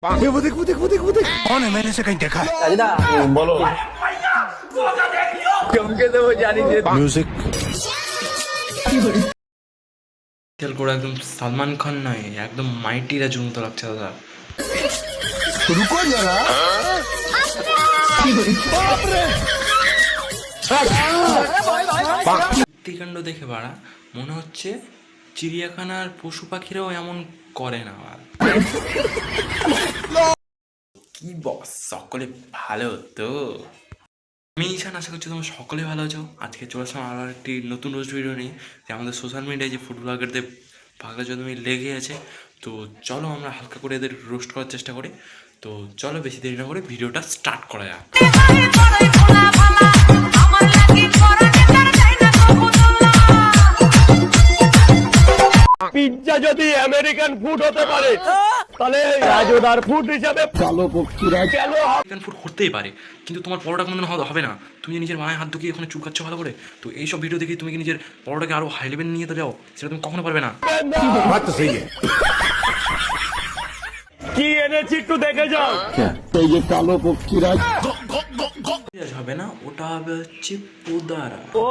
वो देख वो देख वो देख वो देख कौन है, मैंने से कहीं देखा है। राजदा बोलो क्योंकि तो वो जानी दे म्यूजिक তেল করে একদম সালমান খান নয়, একদম মাইটি রাজুর মতো লাগছে দাদা। रुको जरा কাণ্ড দেখে বাড়া মনে হচ্ছে চিড়িয়াখানার পশু পাখিরাও এমন করে না। আর কি বস, সকলে ভালো তো? আমি ঈশান, আশা করছি তোমরা সকলে ভালো আছো। আজকে চলে আসলাম আবার একটি নতুন রোজ ভিডিও নিয়ে, যে আমাদের সোশ্যাল মিডিয়ায় যে ফুড ব্লগারদের পাগলা জমি লেগে আছে। তো চলো আমরা হালকা করে এদের রোস্ট করার চেষ্টা করি। তো চলো বেশি দেরি না করে ভিডিওটা স্টার্ট করা যাক। পিৎজা যদি আমেরিকান ফুড হতে পারে তাহলে রাজুদার ফুড হিসাবে কালো পক্ষীরা কেন আমেরিকান ফুড হতেই পারে, কিন্তু তোমার পরোটা কোনোদিন হবে না। তুমি যে নিজের মায়ের হাত ঢুকিয়ে ওখানে চুলকাচ্ছ ভালো করে, তো এইসব ভিডিও দেখে তুমি কি নিজের পরোটাকে আরো হাই লেভেল নিয়ে যাও, সেটা তুমি কখনো পারবে না। बात तो सही है। কি এনেছি একটু দেখে যাও। এই যে কালো পক্ষীরা হবে না, ওটা হবে হচ্ছে পোদারা। ও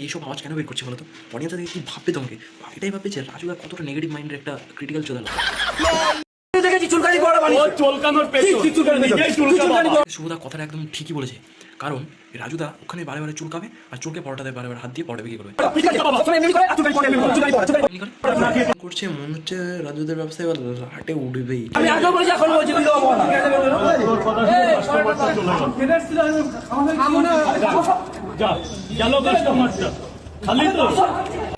এইসব আওয়াজ কেন বের করছে বলো তো? অডিয়েন্স কি ভাববে তোমাকে? এটাই ভাববে যে রাজুদা কতটা নেগেটিভ মাইন্ডের একটা ক্রিটিক্যাল চলে শুভদা কথাটা একদম ঠিকই বলেছে, কারণ রাজুদা ওখানে বারে বারে চুলকাবে আর চুলকে পরোটা দেয়, বারে বারে হাত দিয়ে পরোটা বিক্রি করবে করছে। মনে হচ্ছে রাজুদের ব্যবসায় এবার হাটে উঠবেই। খালি তো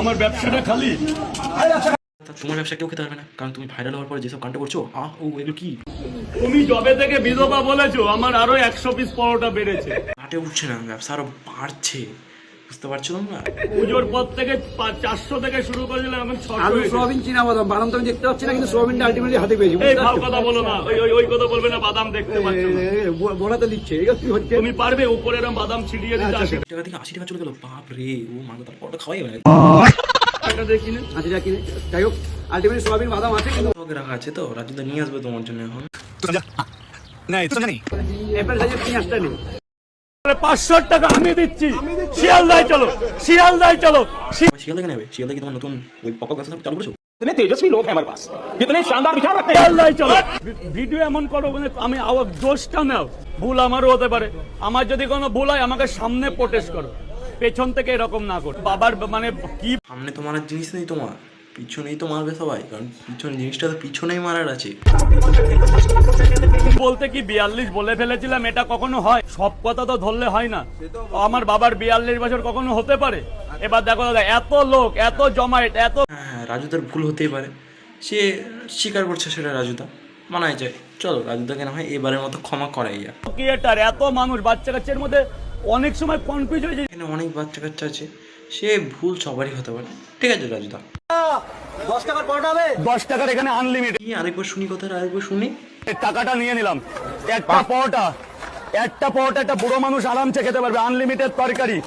আমার ব্যবসাটা খালি। তোমার ব্যবসা কেউ খেতে পারবে না, কারণ তুমি ভাইরাল হওয়ার পরে যেসব কাণ্ড করছো, ও এগুলো কি? তুমি জবে থেকে বিধবা বলেছো, আমার আরো 100 পিস পরোটা বেড়েছে। হাটে উঠছে না, ব্যবসা আরো বাড়ছে, বুঝতে পারছো তোমরা? পুজোর পর থেকে 400 থেকে শুরু করেছিলাম, এখন 600 আলু সোয়াবিন চীনা বাদাম বাদাম তো আমি দেখতে পাচ্ছি না, কিন্তু সোয়াবিনটা আলটিমেটলি হাতে পেয়েছি। এই ভালো কথা বলো না, ওই কথা বলবে না, বাদাম দেখতে পাচ্ছ না। বড়া তো দিচ্ছে, এটা কি হচ্ছে? তুমি পারবে উপরে এরকম বাদাম ছিটিয়ে দিতে? 80 টাকা থেকে 80 টাকা চলে গেল, বাপ রে! ও মাগো, তার পরোটা খাওয়াই হবে না। এটা দেখি না 80 টাকা কিনে, যাই হোক আলটিমেটলি সোয়াবিন বাদাম আছে, কিন্তু ওকে রাখা আছে তো, রাজুদা নিয়ে আসবে তোমার জন্য এখন। नहीं तो नहीं এপ্রিল সাইজের পেঁয়াজটা নেই। 500 টাকা আমি দিচ্ছি। শিয়ালদায় চলো, শিয়ালদায় চলো। শিয়ালদা কেন নেবে? শিয়ালদা কি তোমার নতুন ওই পকক ব্যবসা চালু করেছো? इतने तेजस्वी लोग हैं हमारे पास, कितने शानदार विचार रखते हैं। শিয়ালদায় চলো। ভিডিও এমন করো মানে আমি আওয়াজ দোষটা নাও, ভুল আমারও হতে পারে। আমার যদি কোনো ভুল হয় আমাকে সামনে প্রোটেস্ট করো, পেছন থেকে এরকম না করো। বাবার মানে কি সামনে তো মারার জিনিস নেই তোমার, পিছনেই তো মারবে সবাই, কারণ পিছনে জিনিসটা তো পিছনেই মারার আছে। বলতে কি 42 বলে ফেলেছিলাম, এটা কখনো হয়? সব কথা তো ধরলে হয় না। আমার বাবার 42 বছর কখনো হতে পারে? এবার দেখো দাদা, এত লোক, এত জমায়েত, এত হ্যাঁ, রাজুদার ভুল হতেই পারে, সে স্বীকার করছে সেটা রাজুদা, মানায় যায়। চলো রাজুদাকে না হয় এবারের মতো ক্ষমা করাই যাক। ক্রিয়েটার, এত মানুষ, বাচ্চা কাচ্চার মধ্যে অনেক সময় কনফিউজ হয়ে যায়। এখানে অনেক বাচ্চা কাচ্চা আছে, সে ভুল সবারই হতে পারে। ঠিক আছে রাজুদা, 10 টাকার পরোটা হবে। 10 টাকার এখানে আনলিমিটেড। কি আরেকবার শুনি কথাটা, আরেকবার শুনি। টাকাটা নিয়ে নিলাম। একটা পরোটা একটা বুড়ো মানুষ আরামসে খেতে পারবে। আনলিমিটেড তরকারি,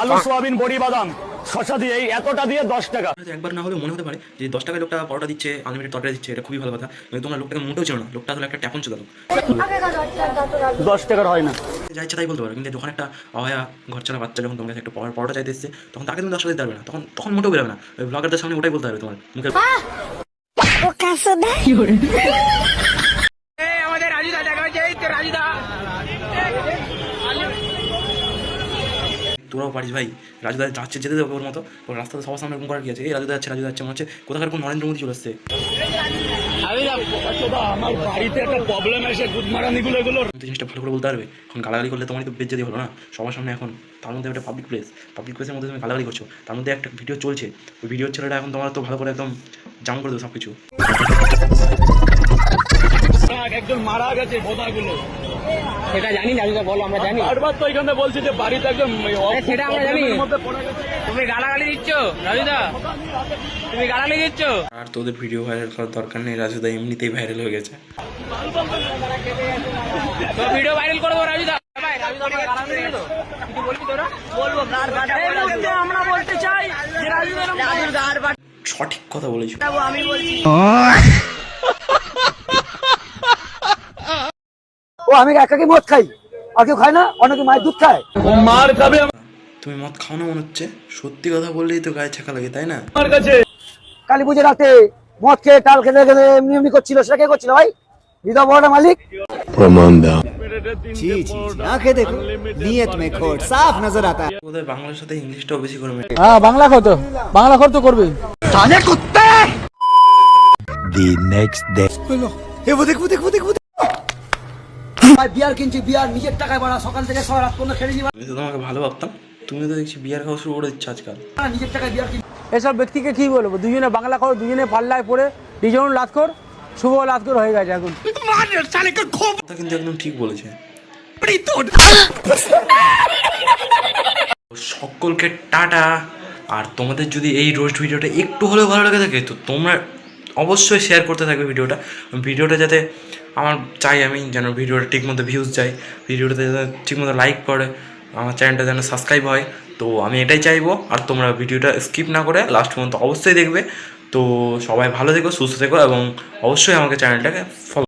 আলু সোয়াবিন বড়ি বাদাম শসা দিয়ে, এই এতটা দিয়ে 10 টাকা। হয়তো একবার না হলে মনে হতে পারে যে 10 টাকায় লোকটা পরোটা দিচ্ছে, আনলিমিটেড তরকারি দিচ্ছে, এটা খুবই ভালো কথা। কিন্তু তোমরা লোকটাকে মোটেও চেনো না, লোকটা আসলে একটা ট্যাপন চোদা লোক। 10 টাকার হয় না। যা ইচ্ছা তাই বলতে পারো, কিন্তু যখন একটা অহয়া ঘর ছাড়া বাচ্চা যখন তোমার কাছে একটা পরোটা চাইতে এসছে, তখন তাকে তুমি 10 টাকা দিতে পারবে না, তখন মোটেও বেরোবে না। ওই ব্লগারদের সামনে ওটাই বলতে হবে তোমার মুখে। আমাদের রাজুদা দেখা হচ্ছে, এই তো রাজুদা। তোরাও পারিস ভাই, রাজুদা যাচ্ছে, যেতে দেবে ওর মতো। ওর রাস্তাতে সবার সামনে এরকম করার কি আছে? এই রাজুদা যাচ্ছে মনে হচ্ছে কোথাকার কোন নরেন্দ্র মোদী চলে আসছে। আমার বাড়িতে একটা প্রবলেম এসে গুদমারানিগুলো এগুলো জিনিসটা ভালো করে বলতে পারবে। এখন গালাগালি করলে তোমারই তো বেজ্জতি হলো না সবার সামনে। এখন তার মধ্যে একটা পাবলিক প্লেসের মধ্যে তুমি গালাগালি করছো, তার মধ্যে একটা ভিডিও চলছে, ওই ভিডিওর ছেলেটা এখন তোমার তো ভালো করে একদম জাম করে দেবো সব কিছু। একজন মারা গেছে বোধাগুলো, সেটা জানি না, রাজুদা বলো, আমরা জানি। বারবার তো এখানে বলছে যে বাড়িতে একদম সেটা আমরা জানি। মধ্যে পড়ে গেছে। তুমি গালাগালি দিচ্ছ রাজুদা, তুমি গালাগালি দিচ্ছ। আর তোদের ভিডিও ভাইরাল করার দরকার নেই, রাজুদা এমনিতেই ভাইরাল হয়ে গেছে। তো ভিডিও ভাইরাল করে দেবো রাজুদা। ভাই রাজুদা আমাকে গালাগালি দিল, কিছু বলবি তোরা? বলবো, আমরা বলতে চাই যে রাজুদা সঠিক কথা বলেছো। ও আমি একাকি মদ খাই, আর কেউ খায় না? অনেকে মায়ের দুধ খায়। তুমি মদ খাও না মনে হচ্ছে, সত্যি কথা বললেই তো গায়ে ছাকা লাগে, তাই না? কালী পুজো রাতে মদ খেয়ে টাল খেতে খেতে এমনি এমনি করছিল, সেটা কে করছিল ভাই? হৃদয় বড়টা মালিক। आंखें देखो नियत में खोट साफ नजर आता है। বোধহয় বাংলার সাথে ইংলিশটাও বেশি করে মেরে। হ্যাঁ বাংলা খর তো, বাংলা খর তো করবে। ভাই বিয়ার কিনছি, বিয়ার নিজের টাকায় বাড়া, সকাল থেকে সারা রাত পর্যন্ত খেলে নিবা। আমি তো তোমাকে ভালো ভাবতাম, তুমি তো দেখছি বিয়ার খাওয়া শুরু করে দিচ্ছ আজকাল। নিজের টাকায় বিয়ার কিনছি। এসব ব্যক্তিকে কি বলবো, দুজনে বাংলা খর, দুজনে পাল্লায় পড়ে দুজন লাতখর, শুভ লাতখর হয়ে গেছে এখন। কথা কিন্তু একদম ঠিক বলেছে। সকলকে টাটা। আর তোমাদের যদি এই রোস্ট ভিডিওটা একটু হলেও ভালো লেগে থাকে তো তোমরা অবশ্যই শেয়ার করতে থাকবে ভিডিওটা যাতে আমার চাই, আমি যেন ভিডিওটা ঠিকমতো ভিউজ যায়, ভিডিওটাতে যাতে ঠিকমতো লাইক করে, আমার চ্যানেলটা যেন সাবস্ক্রাইব হয়। তো আমি এটাই চাইবো। আর তোমরা ভিডিওটা স্কিপ না করে লাস্ট পর্যন্ত অবশ্যই দেখবে। তো সবাই ভালো থেকো, সুস্থ থেকো এবং অবশ্যই আমাকে চ্যানেলটাকে ফলো